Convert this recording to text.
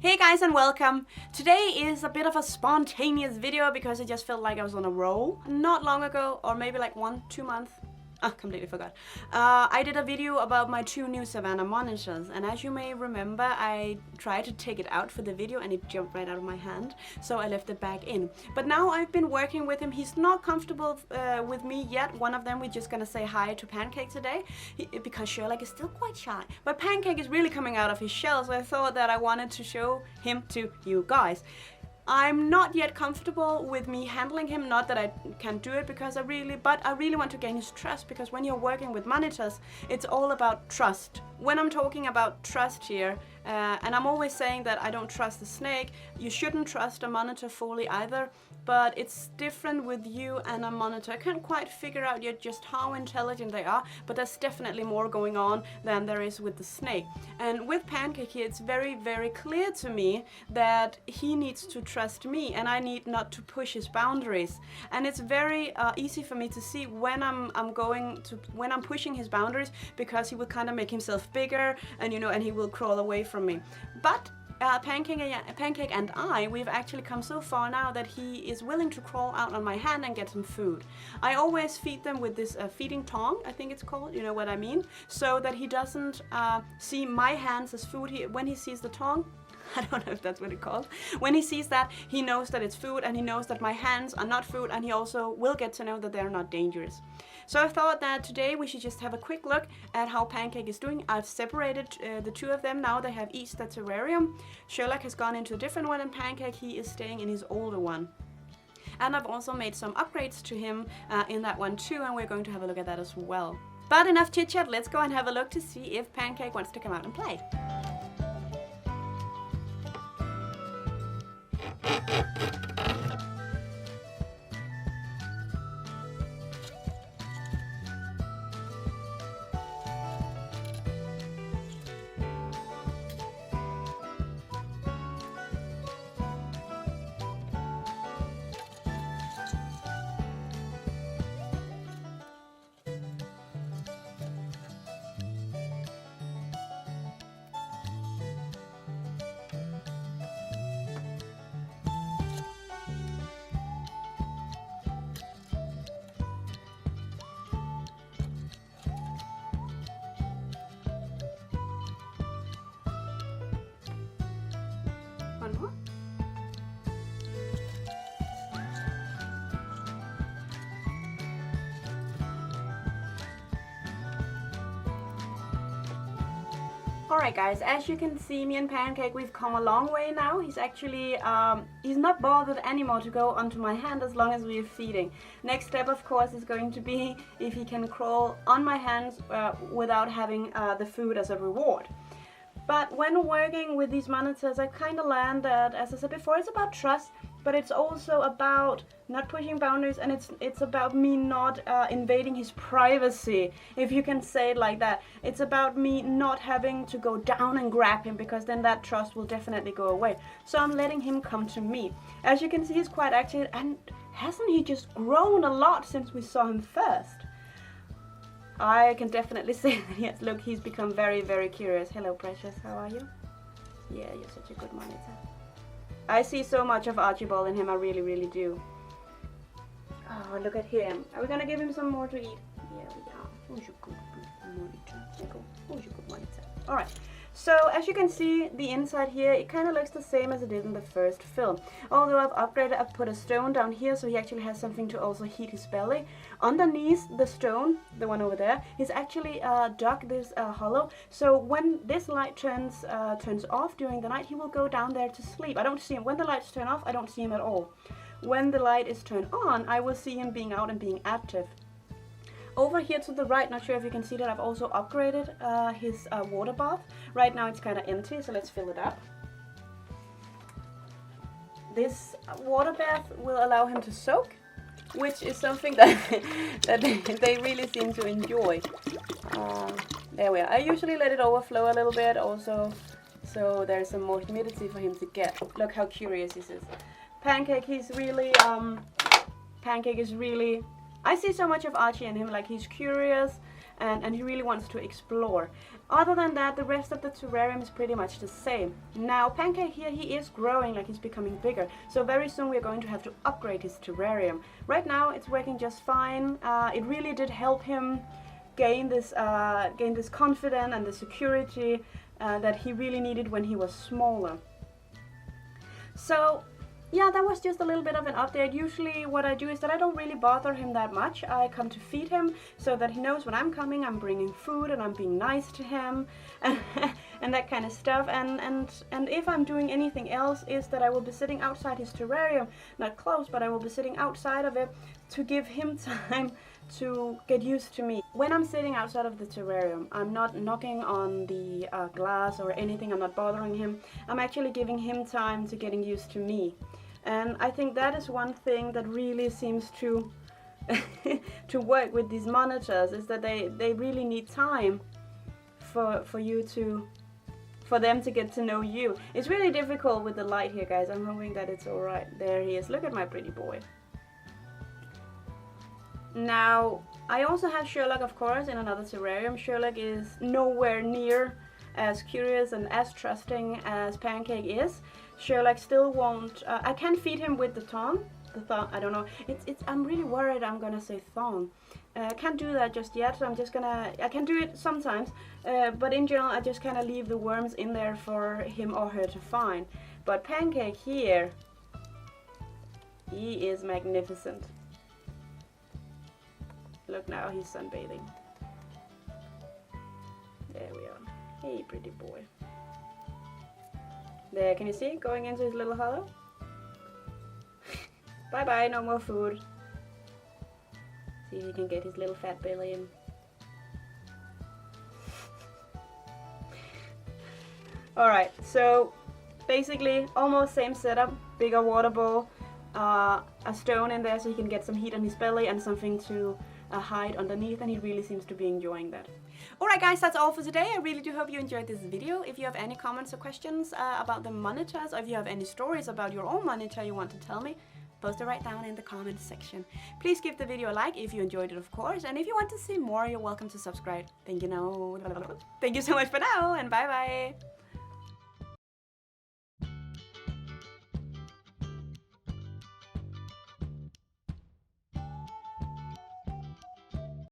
Hey guys and welcome! Today is a bit of a spontaneous video because I just felt like I was on a roll. Not long ago, or maybe like 1-2 months, completely forgot. I did a video about my 2 new Savannah monitors, and as you may remember, I tried to take it out for the video and it jumped right out of my hand, so I left it back in. But now I've been working with him. He's not comfortable with me yet. One of them, we're just gonna say hi to Pancake today, because Sherlock is still quite shy. But Pancake is really coming out of his shell, so I thought that I wanted to show him to you guys. I'm not yet comfortable with me handling him, not that I can't do it because I really want to gain his trust, because when you're working with monitors, it's all about trust. When I'm talking about trust here, and I'm always saying that I don't trust the snake, you shouldn't trust a monitor fully either, but it's different with you and a monitor. I can't quite figure out yet just how intelligent they are, but there's definitely more going on than there is with the snake. And with Pancake here, it's very, very clear to me that he needs to trust me and I need not to push his boundaries. And it's very easy for me to see when I'm pushing his boundaries, because he will kind of make himself bigger and and he will crawl away from me. But Pancake and we've actually come so far now that he is willing to crawl out on my hand and get some food. I always feed them with this feeding tongue, I think it's called, you know what I mean, so that he doesn't see my hands as food. When he sees the tongue, I don't know if that's what it's called. When he sees that, he knows that it's food, and he knows that my hands are not food, and he also will get to know that they're not dangerous. So I thought that today we should just have a quick look at how Pancake is doing. I've separated the 2 of them now. They have each their terrarium. Sherlock has gone into a different one, and Pancake, he is staying in his older one. And I've also made some upgrades to him in that one too, and we're going to have a look at that as well. But enough chit chat, let's go and have a look to see if Pancake wants to come out and play. One more. Alright guys, as you can see, me and Pancake, we've come a long way now. He's actually, he's not bothered anymore to go onto my hand as long as we're feeding. Next step, of course, is going to be if he can crawl on my hands without having the food as a reward. But when working with these monitors, I kind of learned that, as I said before, it's about trust, but it's also about not pushing boundaries, and it's about me not invading his privacy, if you can say it like that. It's about me not having to go down and grab him, because then that trust will definitely go away. So I'm letting him come to me. As you can see, he's quite active, and hasn't he just grown a lot since we saw him first? I can definitely say that, yes, look, he's become very, very curious. Hello, precious, how are you? Yeah, you're such a good monitor. I see so much of Archibald in him, I really, really do. Oh, look at him. Are we gonna give him some more to eat? Yeah, we are. Who's your good monitor? There you go. Who's your good monitor? Alright. So, as you can see, the inside here, it kind of looks the same as it did in the first film. Although I've upgraded, I've put a stone down here, so he actually has something to also heat his belly. Underneath the stone, the one over there, he's actually dug this hollow. So when this light turns off during the night, he will go down there to sleep. I don't see him. When the lights turn off, I don't see him at all. When the light is turned on, I will see him being out and being active. Over here to the right, not sure if you can see that, I've also upgraded his water bath. Right now it's kind of empty, so let's fill it up. This water bath will allow him to soak, which is something that, they really seem to enjoy. There we are. I usually let it overflow a little bit also, so there's some more humidity for him to get. Look how curious this is. Pancake, he's really, Pancake is really, I see so much of Archie in him, like he's curious, and he really wants to explore. Other than that, the rest of the terrarium is pretty much the same. Now Pancake here, he is growing, like he's becoming bigger, so very soon we're going to have to upgrade his terrarium. Right now it's working just fine. It really did help him gain this confidence and the security that he really needed when he was smaller. So yeah, that was just a little bit of an update. Usually what I do is that I don't really bother him that much. I come to feed him so that he knows when I'm coming, I'm bringing food and I'm being nice to him and that kind of stuff. And if I'm doing anything else is that I will be sitting outside his terrarium, not close, but I will be sitting outside of it to give him time to get used to me. When I'm sitting outside of the terrarium, I'm not knocking on the glass or anything, I'm not bothering him. I'm actually giving him time to getting used to me. And I think that is one thing that really seems to to work with these monitors, is that they really need time for them to get to know you. It's really difficult with the light here, guys. I'm hoping that it's alright. There he is. Look at my pretty boy. Now, I also have Sherlock, of course, in another terrarium. Sherlock is nowhere near as curious and as trusting as Pancake is. Sherlock still won't, I can feed him with the thong, I don't know, I'm really worried I'm gonna say thong. I can't do that just yet, so I can do it sometimes, but in general I just kind of leave the worms in there for him or her to find. But Pancake here, he is magnificent. Look now, he's sunbathing. There we are. Hey, pretty boy. There, can you see? Going into his little hollow. Bye bye, no more food. See if he can get his little fat belly in. Alright, so basically almost same setup. Bigger water bowl, a stone in there so he can get some heat on his belly and something to hide underneath, and he really seems to be enjoying that. Alright guys, that's all for today. I really do hope you enjoyed this video. If you have any comments or questions about the monitors, or if you have any stories about your own monitor you want to tell me, post it right down in the comments section. Please give the video a like if you enjoyed it, of course, and if you want to see more, you're welcome to subscribe. Thank you so much for now, and bye bye.